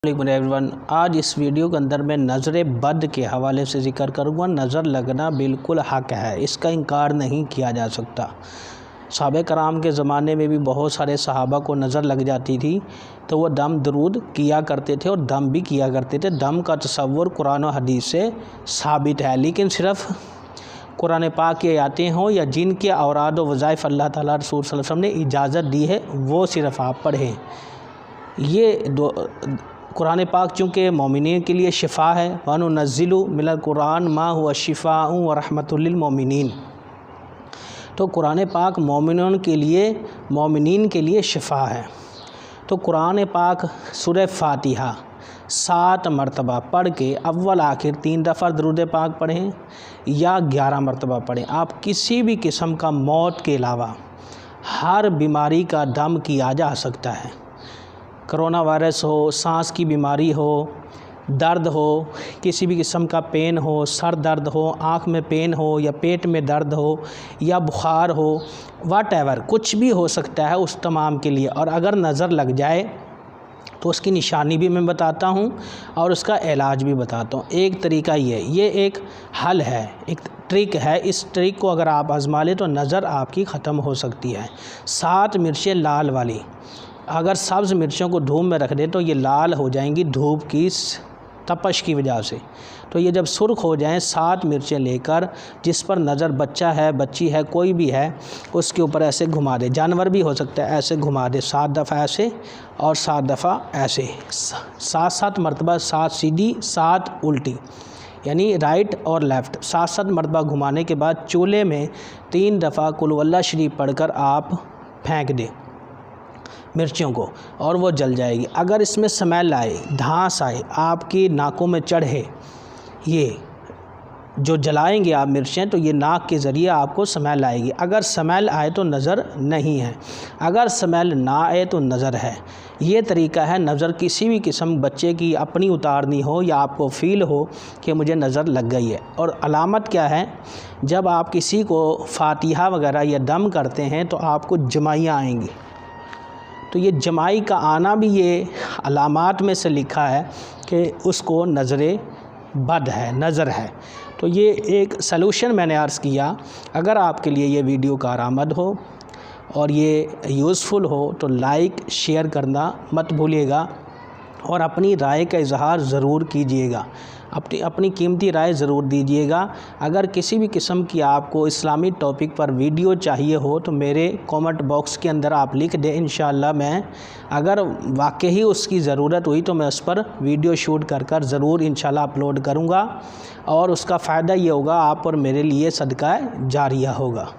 Everyone, आज इस video के अंदर मैं नज़र बद के हवाले से ज़िक्र करूँगा। नज़र लगना बिल्कुल हक़ है, इसका इनकार नहीं किया जा सकता। सहाबा कराम के ज़माने में भी बहुत सारे सहाबा को नज़र लग जाती थी तो वो दम दरूद किया करते थे और दम भी किया करते थे। दम का तसव्वुर कुरान और हदीस से साबित है, लेकिन सिर्फ़ कुरान पाक की आयतें हों या जिनके औराद व वज़ाइफ़ अल्लाह ताला रसूल सल्लल्लाहु अलैहि वसल्लम ने इजाज़त दी है वो सिर्फ़ आप पढ़ें। ये कुरान पाक चूँकि मोमिनीन के लिए शिफ़ा है, वनुनज़्ज़िलु मिनल कुरान मा हुवा शिफ़ाउ व रहमतुल लिल मोमिनीन, तो कुरान पाक मोमिनीन के लिए शिफ़ा है। तो कुरान पाक सूरह फातिहा 7 मरतबा पढ़ के अव्वल आखिर 3 दफ़ा दरूद पाक पढ़ें या 11 मरतबा पढ़ें। आप किसी भी किस्म का मौत के अलावा हर बीमारी का दम किया जा सकता है। कोरोना वायरस हो, सांस की बीमारी हो, दर्द हो, किसी भी किस्म का पेन हो, सर दर्द हो, आँख में पेन हो या पेट में दर्द हो या बुखार हो, व्हाटएवर कुछ भी हो सकता है उस तमाम के लिए। और अगर नज़र लग जाए तो उसकी निशानी भी मैं बताता हूँ और उसका इलाज भी बताता हूँ। एक तरीका ये एक हल है, एक ट्रिक है। इस ट्रिक को अगर आप आज़मा लें तो नज़र आपकी ख़त्म हो सकती है। 7 मिर्चें लाल वाली, अगर सब्ज़ मिर्चों को धूप में रख दें तो ये लाल हो जाएंगी धूप की तपश की वजह से। तो ये जब सुर्ख हो जाएं, 7 मिर्चें लेकर जिस पर नज़र बच्चा है, बच्ची है, कोई भी है, उसके ऊपर ऐसे घुमा दे, जानवर भी हो सकता है, ऐसे घुमा दे 7 दफ़ा ऐसे और 7 दफ़ा ऐसे, 7 मरतबा, 7 सीधी 7 उल्टी, यानी राइट और लेफ़्ट 7 मरतबा घुमाने के बाद चूल्हे में 3 दफ़ा कुल वल्लाह शरीफ पढ़कर आप फेंक दें मिर्चियों को और वो जल जाएगी। अगर इसमें स्मेल आए, धांस आए, आपकी नाकों में चढ़े, ये जो जलाएंगे आप मिर्चें तो ये नाक के ज़रिए आपको स्मेल आएगी। अगर स्मेल आए तो नज़र नहीं है, अगर स्मेल ना आए तो नज़र है। ये तरीका है। नज़र किसी भी किस्म बच्चे की अपनी उतारनी हो या आपको फ़ील हो कि मुझे नज़र लग गई है। और अलामत क्या है, जब आप किसी को फातिहा वगैरह या दम करते हैं तो आपको जमाइयाँ आएंगी। तो ये जमाई का आना भी ये अलामात में से लिखा है कि उसको नज़र बद है, नज़र है। तो ये एक सलूशन मैंने अर्ज़ किया। अगर आपके लिए ये वीडियो कारआमद हो और ये यूज़फुल हो तो लाइक शेयर करना मत भूलिएगा और अपनी राय का इजहार ज़रूर कीजिएगा, अपनी कीमती राय ज़रूर दीजिएगा। अगर किसी भी किस्म की आपको इस्लामी टॉपिक पर वीडियो चाहिए हो तो मेरे कमेंट बॉक्स के अंदर आप लिख दें। इंशाअल्लाह मैं अगर वाकई उसकी ज़रूरत हुई तो मैं उस पर वीडियो शूट कर ज़रूर इंशाअल्लाह अपलोड करूँगा और उसका फ़ायदा ये होगा आप और मेरे लिए सदका जारिया होगा।